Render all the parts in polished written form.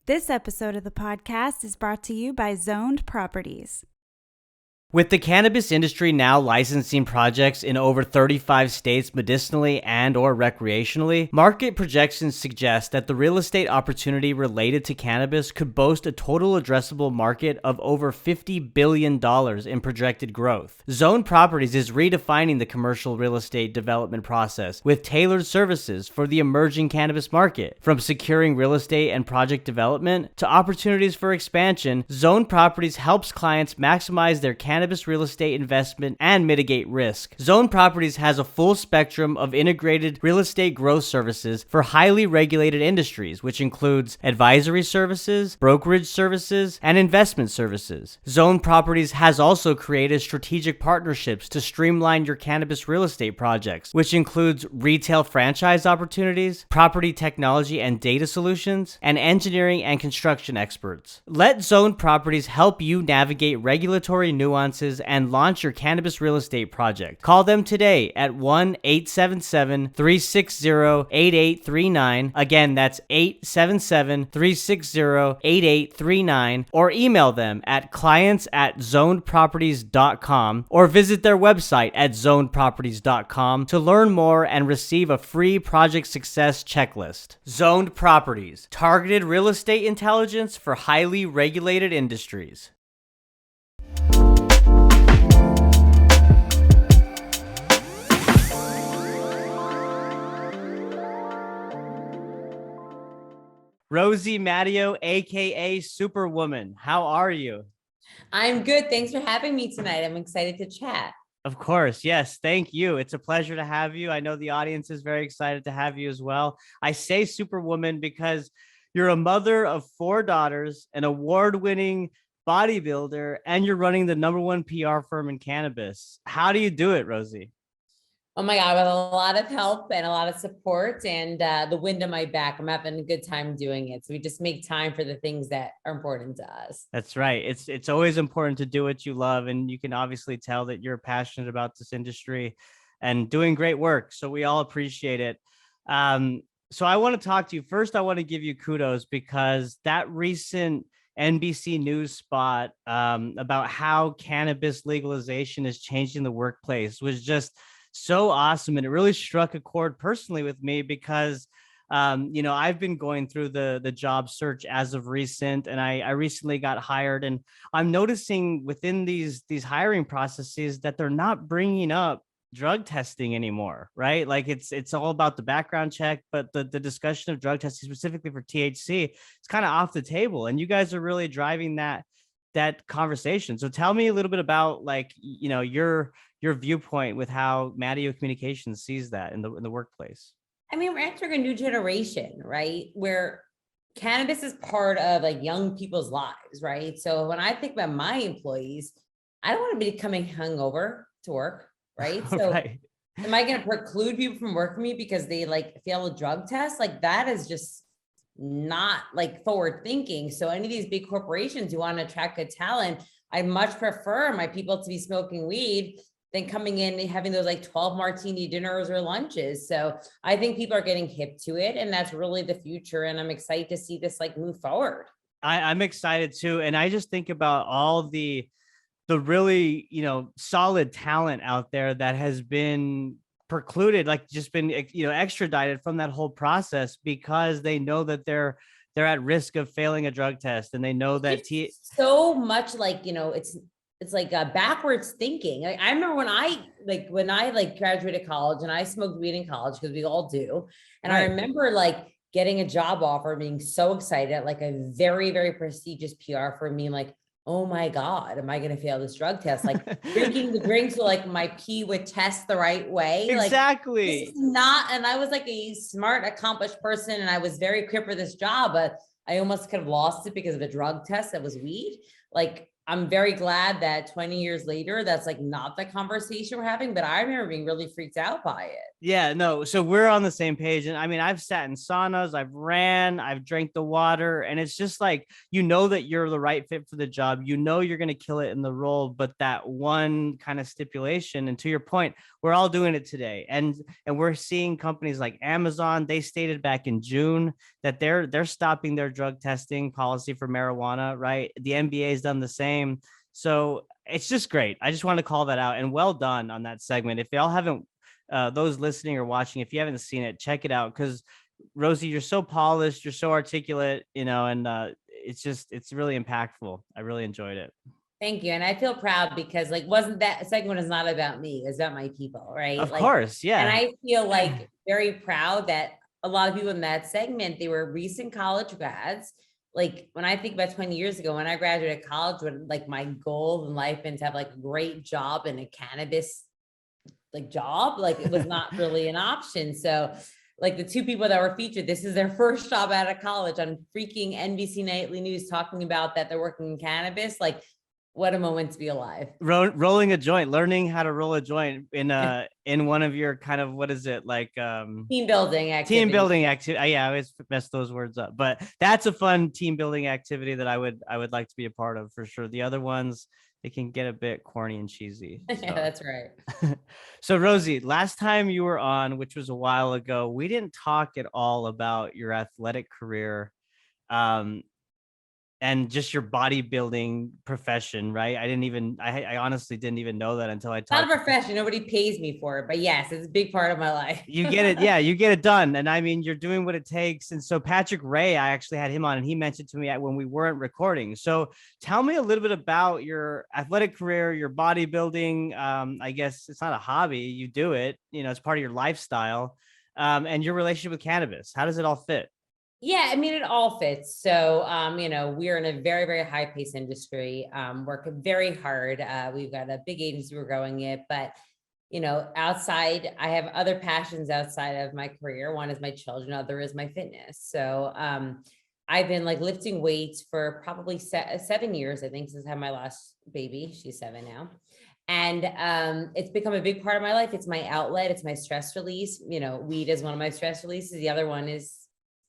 This episode of the podcast is brought to you by Zoned Properties. With the cannabis industry now licensing projects in over 35 states medicinally and or recreationally, market projections suggest that the real estate opportunity related to cannabis could boast a total addressable market of over $50 billion in projected growth. Zone Properties is redefining the commercial real estate development process with tailored services for the emerging cannabis market. From securing real estate and project development to opportunities for expansion, Zone Properties helps clients maximize their cannabis real estate investment and mitigate risk. Zone Properties has a full spectrum of integrated real estate growth services for highly regulated industries, which includes advisory services, brokerage services, and investment services. Zone Properties has also created strategic partnerships to streamline your cannabis real estate projects, which includes retail franchise opportunities, property technology and data solutions, and engineering and construction experts. Let Zone Properties help you navigate regulatory nuances and launch your cannabis real estate project. Call them today at 1-877-360-8839. Again, that's 877-360-8839, or email them at clients@zonedproperties.com or visit their website at zonedproperties.com to learn more and receive a free project success checklist. Zoned Properties, targeted real estate intelligence for highly regulated industries. Rosie Mattio, aka Superwoman. How are you? I'm good. Thanks for having me tonight. I'm excited to chat. Of course. Yes. Thank you. It's a pleasure to have you. I know the audience is very excited to have you as well. I say Superwoman because you're a mother of 4 daughters, an award-winning bodybuilder, and you're running the #1 PR firm in cannabis. How do you do it, Rosie? Oh my God, with a lot of help and a lot of support and the wind in my back. I'm having a good time doing it. So we just make time for the things that are important to us. That's right. It's always important to do what you love, and you can obviously tell that you're passionate about this industry and doing great work. So we all appreciate it. So I want to talk to you first. I want to give you kudos because that recent NBC News spot about how cannabis legalization is changing the workplace was just so awesome, and it really struck a chord personally with me because I've been going through the job search as of recent, and I recently got hired, and I'm noticing within these hiring processes that they're not bringing up drug testing anymore, right? Like it's all about the background check, but the discussion of drug testing specifically for THC is kind of off the table, and you guys are really driving that conversation. So tell me a little bit about your viewpoint with how Mattio Communications sees that in the workplace. I mean, we're entering a new generation, right? Where cannabis is part of like young people's lives, right? So when I think about my employees, I don't want to be coming hungover to work, right? So Right. am I going to preclude people from working with me because they like fail a drug test? Like that is just not like forward thinking. So any of these big corporations who want to attract good talent, I much prefer my people to be smoking weed than coming in and having those like 12 martini dinners or lunches. So I think people are getting hip to it, and that's really the future. And I'm excited to see this like move forward. I'm excited too. And I just think about all the really, solid talent out there that has been precluded, like just been, extradited from that whole process because they know that they're at risk of failing a drug test. And they know that so much like, it's like backwards thinking. I remember when I graduated college and I smoked weed in college because we all do. And right. I remember like getting a job offer, being so excited, like a very, very prestigious PR for me, like, oh my God, am I going to fail this drug test? Like drinking the drinks so like my pee would test the right way. Exactly. Like, not, and I was like a smart, accomplished person. And I was very equipped for this job, but I almost could have lost it because of a drug test that was weed. Like I'm very glad that 20 years later, that's like not the conversation we're having, but I remember being really freaked out by it. Yeah, no. So we're on the same page. And I mean, I've sat in saunas, I've ran, I've drank the water, and it's just like, you know, that you're the right fit for the job. You know, you're going to kill it in the role, but that one kind of stipulation. And to your point, we're all doing it today. And we're seeing companies like Amazon, they stated back in June that they're stopping their drug testing policy for marijuana, right? The NBA has done the same. So it's just great. I just want to call that out, and well done on that segment. If y'all haven't, those listening or watching, if you haven't seen it, check it out, because Rosie, you're so polished, you're so articulate, you know, and it's really impactful. I really enjoyed it. Thank you. And I feel proud because like, wasn't that segment is not about me, it's about my people, right? Of Like, course, and yeah. I feel like very proud that a lot of people in that segment, they were recent college grads. Like when I think about 20 years ago, when I graduated college, when like my goal in life been to have like a great job in a cannabis like job, like it was not really an option. So like the two people that were featured, this is their first job out of college on freaking NBC Nightly News talking about that they're working in cannabis. Like what a moment to be alive. Rolling a joint, learning how to roll a joint in one of your kind of, what is it, like Team building team activity. building activity. Yeah, I always mess those words up, but that's a fun team building activity that I would like to be a part of for sure. The other ones, they can get a bit corny and cheesy. So. Yeah, that's right. So Rosie, last time you were on, which was a while ago, we didn't talk at all about your athletic career. Um, and just your bodybuilding profession, right? I honestly didn't even know that until I Not a talked. profession, nobody pays me for it, but yes, it's a big part of my life. You get it. Yeah, you get it done. And I mean, you're doing what it takes. And so Patrick Ray, I actually had him on, and he mentioned to me when we weren't recording. So tell me a little bit about your athletic career, your bodybuilding. I guess it's not a hobby. You do it, you know, it's part of your lifestyle, and your relationship with cannabis. How does it all fit? Yeah, I mean, it all fits. So, you know, we're in a very, very high pace industry, work very hard. We've got a big agency we're growing it, but, you know, outside, I have other passions outside of my career. One is my children, other is my fitness. So, I've been like lifting weights for probably 7 years, I think, since I had my last baby. She's 7 now. And it's become a big part of my life. It's my outlet. It's my stress release. You know, weed is one of my stress releases. The other one is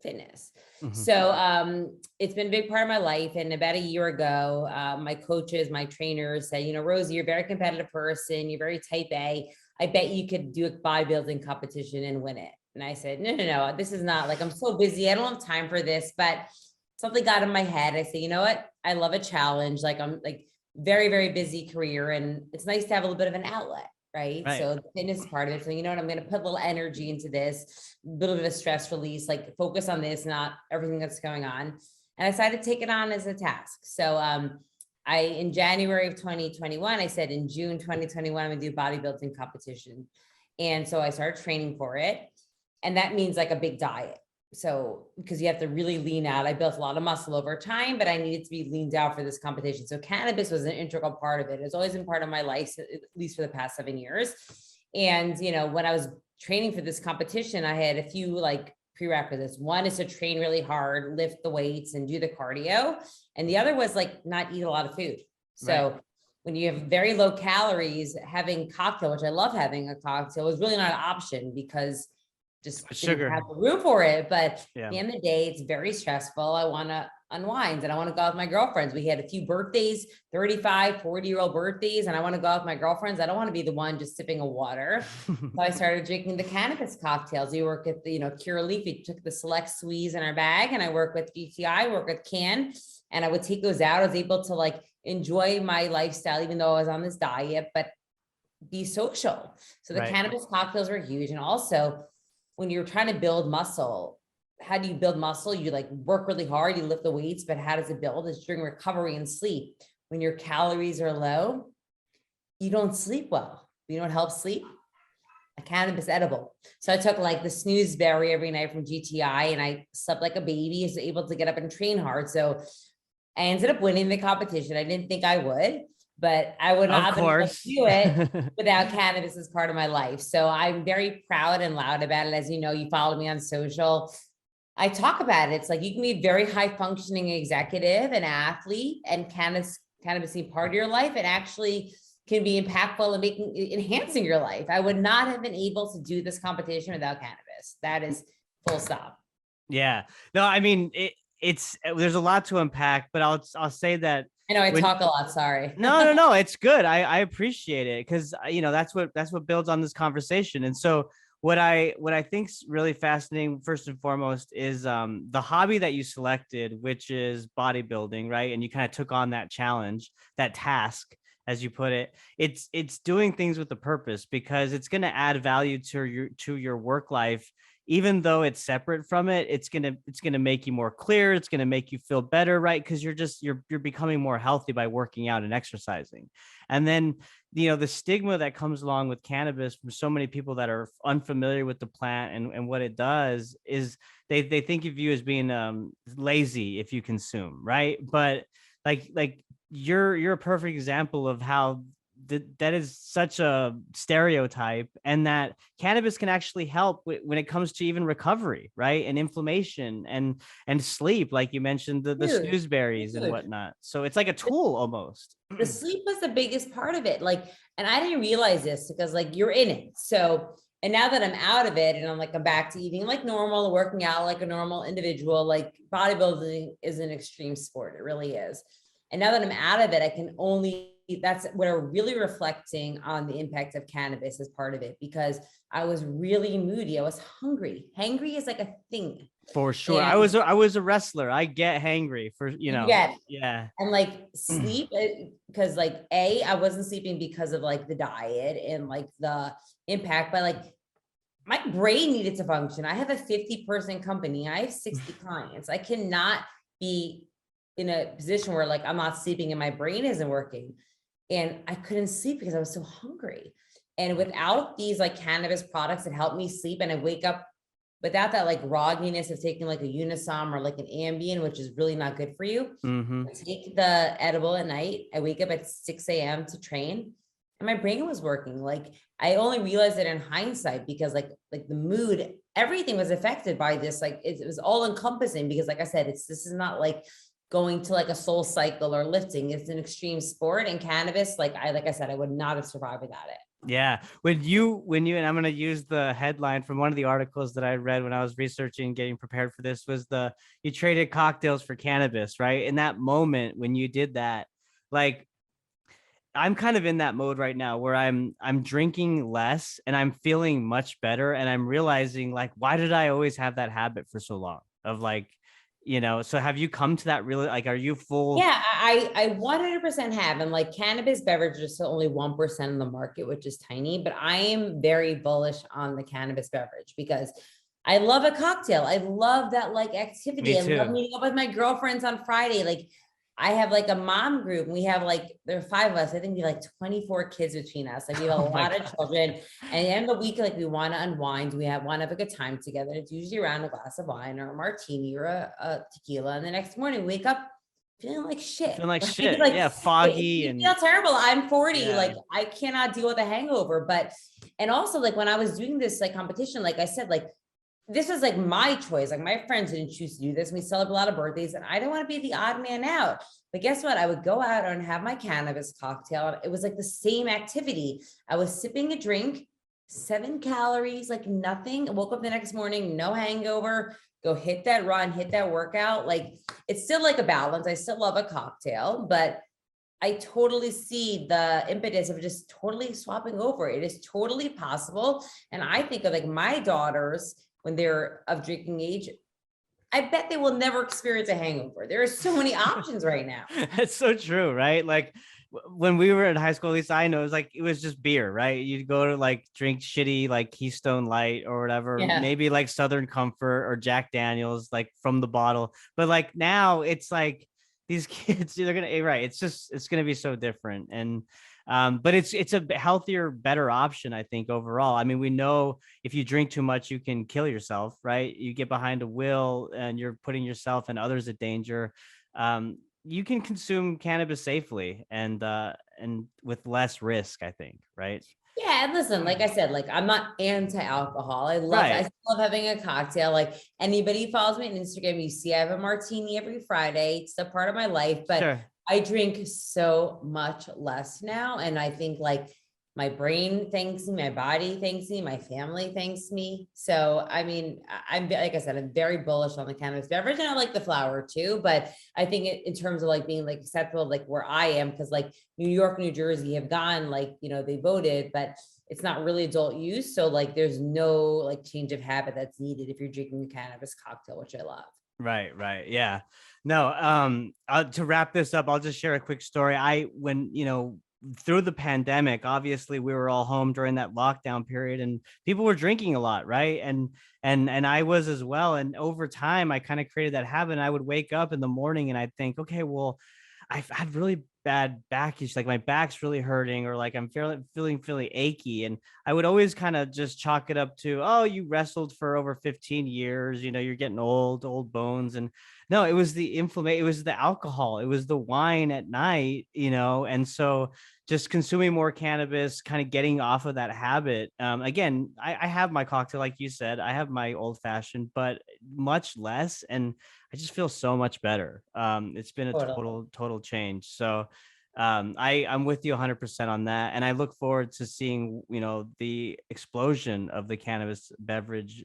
fitness. Mhm. So it's been a big part of my life. And about a year ago, my coaches, my trainers said, you know, Rosie, you're a very competitive person. You're very type A. I bet you could do a bodybuilding competition and win it. And I said, no, this is not like, I'm so busy. I don't have time for this, but something got in my head. I said, you know what? I love a challenge. Like I'm like very, very busy career. And it's nice to have a little bit of an outlet. Right. Right. So the fitness is part of it. So, you know what, I'm going to put a little energy into this, a little bit of stress release, like focus on this, not everything that's going on. And I decided to take it on as a task. So, in January of 2021, I said in June 2021, I'm going to do bodybuilding competition. And so I started training for it. And that means like a big diet. So, because you have to really lean out. I built a lot of muscle over time, but I needed to be leaned out for this competition. So cannabis was an integral part of it. It's always been part of my life, at least for the past 7 years. And, you know, when I was training for this competition, I had a few like prerequisites. One is to train really hard, lift the weights and do the cardio. And the other was like not eat a lot of food. So right. When you have very low calories, having cocktail, which I love having a cocktail, was really not an option because just didn't have the room for it. But at the end of the day, it's very stressful. I want to unwind and I want to go out with my girlfriends. We had a few birthdays, 35, 40-year-old birthdays, and I want to go out with my girlfriends. I don't want to be the one just sipping a water. So I started drinking the cannabis cocktails. We work at the, you know, Curaleaf. We took the select squeeze in our bag, and I work with GTI, work with Can, and I would take those out. I was able to like enjoy my lifestyle, even though I was on this diet, but be social. So the cannabis cocktails were huge. And also, when you're trying to build muscle, how do you build muscle? You like work really hard, you lift the weights, but how does it build? It's during recovery and sleep. When your calories are low, you don't sleep well. You know what helps sleep? A cannabis edible. So I took like the snooze berry every night from GTI, and I slept like a baby, was able to get up and train hard. So I ended up winning the competition. I didn't think I would, but I would not have been able to do it without cannabis as part of my life. So I'm very proud and loud about it. As you know, you follow me on social. I talk about it. It's like you can be a very high functioning executive and athlete, and cannabis be part of your life, it actually can be impactful and enhancing your life. I would not have been able to do this competition without cannabis. That is full stop. Yeah. No, I mean, it's there's a lot to unpack, but I'll say that I know I talk a lot. Sorry. no, it's good. I appreciate it because that's what builds on this conversation. And so what I think's really fascinating, first and foremost, is the hobby that you selected, which is bodybuilding, right? And you kind of took on that challenge, that task, as you put it. It's doing things with a purpose because it's going to add value to your work life. Even though it's separate from it, it's gonna make you more clear. It's gonna make you feel better, right? Because you're becoming more healthy by working out and exercising. And then the stigma that comes along with cannabis from so many people that are unfamiliar with the plant and what it does is they think of you as being lazy if you consume, right? But like you're a perfect example of how that is such a stereotype, and that cannabis can actually help when it comes to even recovery, right? And inflammation and sleep, like you mentioned, the Huge, snooze berries and huge. whatnot. So it's like a tool almost. The sleep was the biggest part of it. Like, and I didn't realize this because like you're in it. So, and now that I'm out of it and I'm back to eating like normal, working out like a normal individual, like bodybuilding is an extreme sport. It really is. And now that I'm out of it, I can only, that's what I'm really reflecting on the impact of cannabis as part of it, because I was really moody. I was hungry. Hangry is like a thing. For sure. And I was a wrestler. I get hangry for, you get it. yeah. And like sleep, because like I wasn't sleeping because of like the diet and like the impact, but like my brain needed to function. I have a 50-person company. I have 60 clients. I cannot be in a position where like I'm not sleeping and my brain isn't working. And I couldn't sleep because I was so hungry. And without these like cannabis products that help me sleep, and I wake up without that like grogginess of taking like a Unisom or like an Ambien, which is really not good for you. Mm-hmm. I take the edible at night. I wake up at 6 a.m. to train, and my brain was working. Like I only realized it in hindsight because like the mood, everything was affected by this. Like it was all encompassing because like I said, this is not like going to like a soul cycle or lifting. It's an extreme sport, and cannabis, like I said, I would not have survived without it. Yeah. And I'm going to use the headline from one of the articles that I read when I was researching, getting prepared for this, was you traded cocktails for cannabis, right? In that moment when you did that, like, I'm kind of in that mode right now where I'm drinking less and I'm feeling much better. And I'm realizing like, why did I always have that habit for so long of like, so have you come to that really, like, are you full? Yeah, I 100% have. And like cannabis beverages are only 1% of the market, which is tiny, but I am very bullish on the cannabis beverage because I love a cocktail. I love that like activity. Me I love too. meeting up with my girlfriends on Friday. Like I have like a mom group. We have like, there are 5 of us. I think we have like 24 kids between us. Like we have a Oh my lot of God. children. And at the end of the week, like we want to unwind. We want to have a good time together. It's usually around a glass of wine or a martini or a tequila. And the next morning, we wake up feeling like shit. Feeling like Right? shit. Like Yeah. Foggy you and feel terrible. I'm 40. yeah. Like I cannot deal with a hangover. But, and also like when I was doing this like competition, like I said, like this was like my choice. Like my friends didn't choose to do this. We celebrate a lot of birthdays and I didn't want to be the odd man out. But guess what? I would go out and have my cannabis cocktail. It was like the same activity. I was sipping a drink, 7 calories, like nothing. I woke up the next morning, no hangover, go hit that run, hit that workout. Like it's still like a balance. I still love a cocktail, but I totally see the impetus of just totally swapping over. It is totally possible. And I think of like my daughters when they're of drinking age, I bet they will never experience a hangover. There are so many options right now. It's so true, right? Like when we were in high school, at least I know, it was just beer, right? You'd go to like drink shitty like Keystone Light or whatever, Yeah. maybe like Southern Comfort or Jack Daniels, like from the bottle. But like now it's like these kids, they're gonna right. It's gonna be so different. And but it's a healthier, better option, I think, overall. I mean, we know if you drink too much, you can kill yourself, right? You get behind a wheel and you're putting yourself and others at danger. You can consume cannabis safely and with less risk, I think, right? Yeah, and listen, like I said, like I'm not anti-alcohol. I Right. still love having a cocktail. Like anybody who follows me on Instagram, you see I have a martini every Friday. It's a part of my life, but Sure. I drink so much less now. And I think like my brain thanks me, my body thanks me, my family thanks me. So, I mean, I'm like I said, I'm very bullish on the cannabis beverage and I like the flower too. But I think in terms of like being like acceptable, like where I am, because like New York, New Jersey have gone like, they voted, but it's not really adult use. So like there's no like change of habit that's needed if you're drinking a cannabis cocktail, which I love. Right. Yeah. No, to wrap this up, I'll just share a quick story. When, through the pandemic, obviously we were all home during that lockdown period and people were drinking a lot, right? And I was as well. And over time, I kind of created that habit. And I would wake up in the morning and I'd think, okay, well, I've had really bad back issues, like my back's really hurting, or like I'm feeling really achy. And I would always kind of just chalk it up to, oh, you wrestled for over 15 years, you're getting old bones. And no, it was the inflammation, it was the alcohol, it was the wine at night, and so just consuming more cannabis, kind of getting off of that habit. Again, I have my cocktail, like you said, I have my old fashioned, but much less. And I just feel so much better. It's been a Totally. total change. So I'm with you 100% on that. And I look forward to seeing, the explosion of the cannabis beverage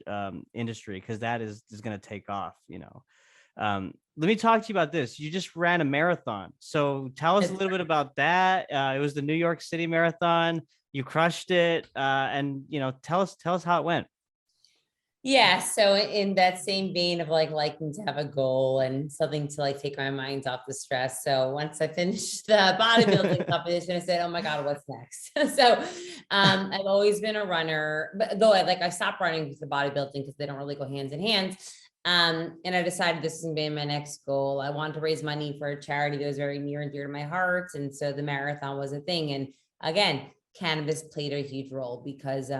industry, because that is going to take off. Let me talk to you about this. You just ran a marathon. So tell us a little bit about that. It was the New York City Marathon. You crushed it. And, tell us how it went. Yeah, so in that same vein of like liking to have a goal and something to like take my mind off the stress. So once I finished the bodybuilding competition, I said, "Oh my God, what's next?" So I've always been a runner, but though I stopped running with the bodybuilding because they don't really go hands in hand. And I decided this is gonna be my next goal. I wanted to raise money for a charity that was very near and dear to my heart, and so the marathon was a thing. And again, cannabis played a huge role because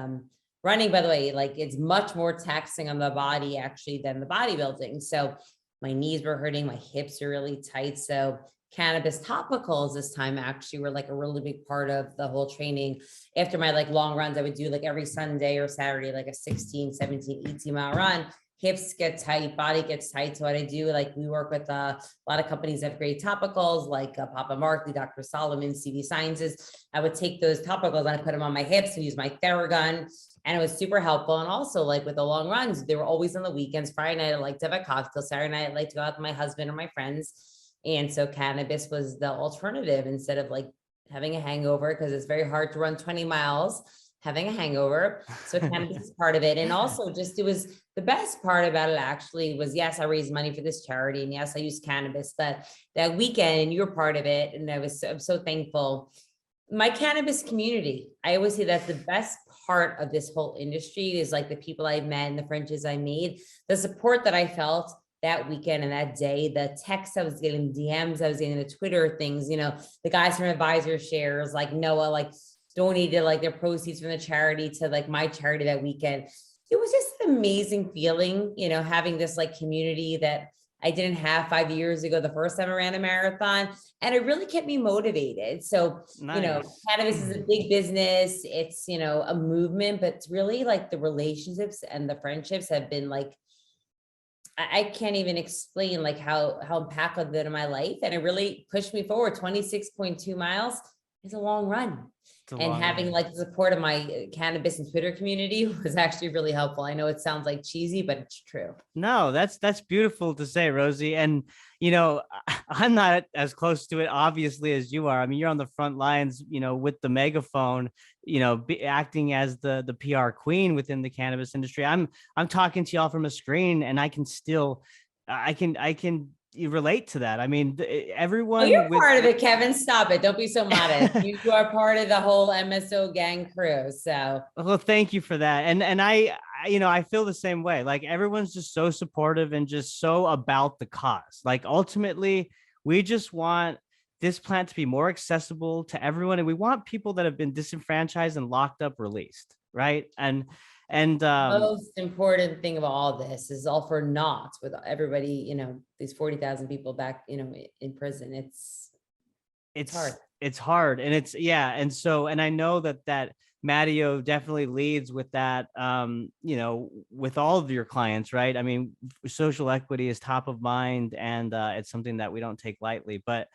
running, by the way, like it's much more taxing on the body actually than the bodybuilding. So my knees were hurting, my hips are really tight. So cannabis topicals this time actually were like a really big part of the whole training. After my like long runs, I would do like every Sunday or Saturday, like a 16, 17, 18 mile run. Hips get tight, body gets tight. So what I do, like we work with a lot of companies that have great topicals, like Papa Markley, Dr. Solomon, CV Sciences. I would take those topicals and I put them on my hips and use my Theragun. And it was super helpful. And also like with the long runs, they were always on the weekends. Friday night, I like to have a cocktail. Saturday night, I like to go out with my husband or my friends. And so cannabis was the alternative instead of like having a hangover, because it's very hard to run 20 miles having a hangover. So cannabis is part of it. And also just, it was the best part about it actually was, yes, I raised money for this charity and yes, I used cannabis, but that weekend and you were part of it. And I'm so thankful. My cannabis community, I always say that's the best part of this whole industry is like the people I met and the friendships I made, the support that I felt that weekend and that day, the texts I was getting, DMs I was getting, the Twitter things, the guys from Advisor Shares, like Noah, like donated like their proceeds from the charity to like my charity that weekend. It was just an amazing feeling, having this like community that I didn't have 5 years ago, the first time I ran a marathon, and it really kept me motivated. So, Nice. cannabis is a big business. It's, a movement, but it's really like the relationships and the friendships have been like, I can't even explain like how impactful they've been in my life. And it really pushed me forward. 26.2 miles is a long run. It's a And long having run. like the support of my cannabis and Twitter community was actually really helpful. I know it sounds like cheesy, but it's true. No, that's beautiful to say, Rosie. And I'm not as close to it, obviously, as you are. I mean, you're on the front lines, with the megaphone, acting as the PR queen within the cannabis industry. I'm talking to y'all from a screen, and I can still, I can relate to that. I mean, Oh, you're everyone with. part of it, Kevin. Stop it. Don't be so modest. You are part of the whole MSO gang crew. So Well, thank you for that. And I feel the same way. Like everyone's just so supportive and just so about the cause. Like ultimately, we just want this plant to be more accessible to everyone, and we want people that have been disenfranchised and locked up released, right? And most important thing of all this is all for naught with everybody, these 40,000 people back, in prison. It's hard. it's hard, and and so, and I know that Mattio definitely leads with that, with all of your clients, right? I mean, social equity is top of mind, and it's something that we don't take lightly. But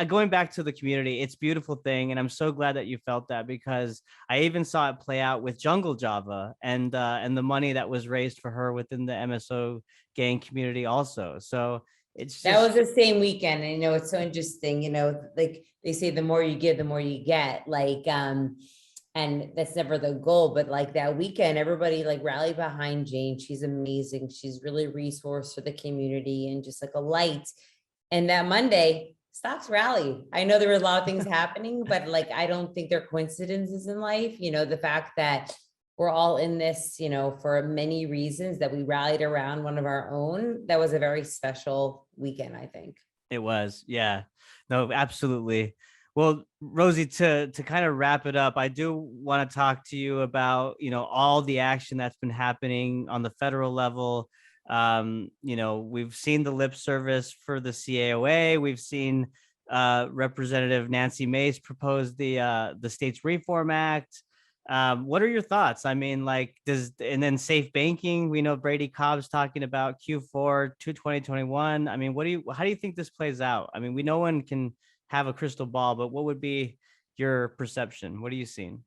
going back to the community, it's a beautiful thing, and I'm so glad that you felt that, because I even saw it play out with Jungle Java, and the money that was raised for her within the MSO gang community also. So it's That just was the same weekend. And it's so interesting, like they say, the more you give, the more you get. And that's never the goal, but like that weekend, everybody like rallied behind Jane. She's amazing. She's really a resource for the community and just like a light. And that Monday, stocks rallied. I know there were a lot of things happening, but like I don't think they're coincidences in life. The fact that we're all in this, for many reasons, that we rallied around one of our own. That was a very special weekend, I think. it was, yeah. No, absolutely. Well, Rosie, to kind of wrap it up, I do want to talk to you about, all the action that's been happening on the federal level. We've seen the lip service for the CAOA. We've seen Representative Nancy Mace propose the States Reform Act. What are your thoughts? I mean, like, and then safe banking, we know Brady Cobb's talking about Q4 to 2021. I mean, how do you think this plays out? I mean, no one can have a crystal ball, but what would be your perception? What are you seeing?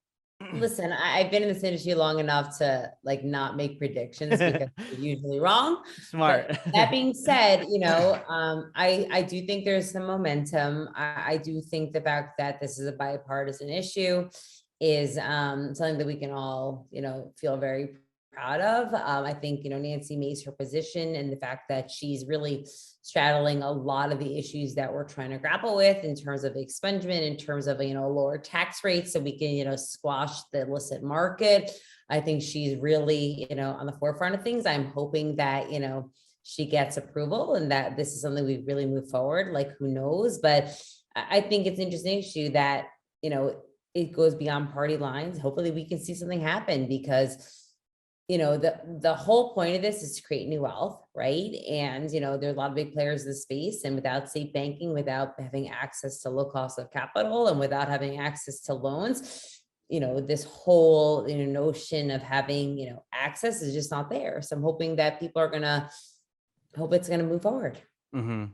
Listen, I've been in this industry long enough to like not make predictions because they're usually wrong. Smart. But that being said, I do think there's some momentum. I do think the fact that this is a bipartisan issue is something that we can all, feel very proud of. I think, Nancy Mace, her position and the fact that she's really straddling a lot of the issues that we're trying to grapple with in terms of expungement, in terms of, lower tax rates so we can, squash the illicit market. I think she's really, on the forefront of things. I'm hoping that, she gets approval and that this is something we really move forward. Like, who knows? But I think it's an interesting issue that, it goes beyond party lines. Hopefully we can see something happen because, the whole point of this is to create new wealth, right? And, there are a lot of big players in the space, and without safe banking, without having access to low cost of capital, and without having access to loans, this whole, notion of having, access is just not there. So I'm hoping that people are hope it's going to move forward.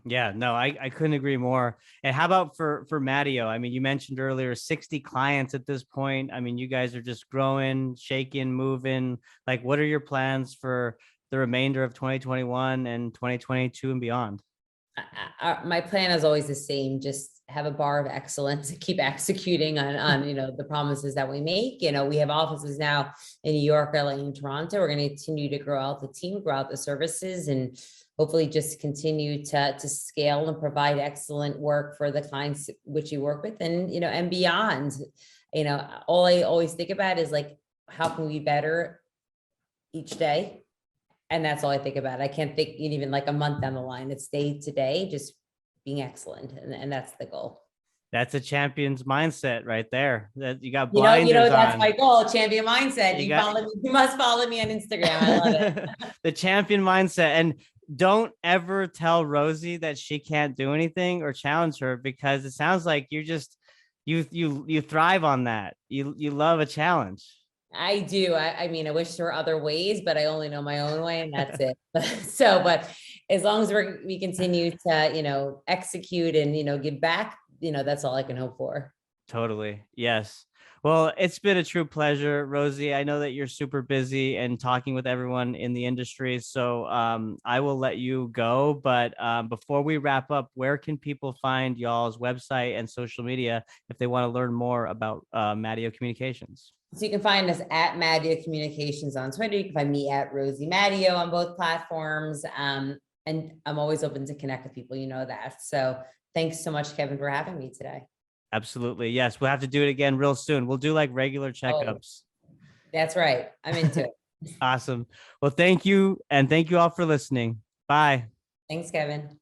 Yeah, no, I couldn't agree more. And how about for Mattio? I mean, you mentioned earlier 60 clients at this point. I mean, you guys are just growing, shaking, moving. Like, what are your plans for the remainder of 2021 and 2022 and beyond? My plan is always the same. Just have a bar of excellence and keep executing on the promises that we make. We have offices now in New York, LA, and Toronto. We're going to continue to grow out the team, grow out the services, and hopefully just continue to scale and provide excellent work for the clients which you work with, and and beyond. All I always think about is like, how can we be better each day? And that's all I think about. I can't think even like a month down the line. It's day to day, just being excellent, and that's the goal. That's a champion's mindset right there. That you got blinders That's on. my goal. Champion mindset. You You must follow me on Instagram. I love it. The champion mindset. And don't ever tell Rosie that she can't do anything or challenge her, because it sounds like you're just you thrive on that. You love a challenge. I do. I mean, I wish there were other ways, but I only know my own way, and that's it. But as long as we continue to, execute and, give back, that's all I can hope for. Totally. Yes. Well, it's been a true pleasure, Rosie. I know that you're super busy and talking with everyone in the industry, so I will let you go. But before we wrap up, where can people find y'all's website and social media if they want to learn more about Mattio Communications? So you can find us at Mattio Communications on Twitter. You can find me at Rosie Mattio on both platforms. And I'm always open to connect with people, that. So thanks so much, Kevin, for having me today. Absolutely. Yes. We'll have to do it again real soon. We'll do like regular checkups. That's right. I'm into it. Awesome. Well, thank you. And thank you all for listening. Bye. Thanks, Kevin.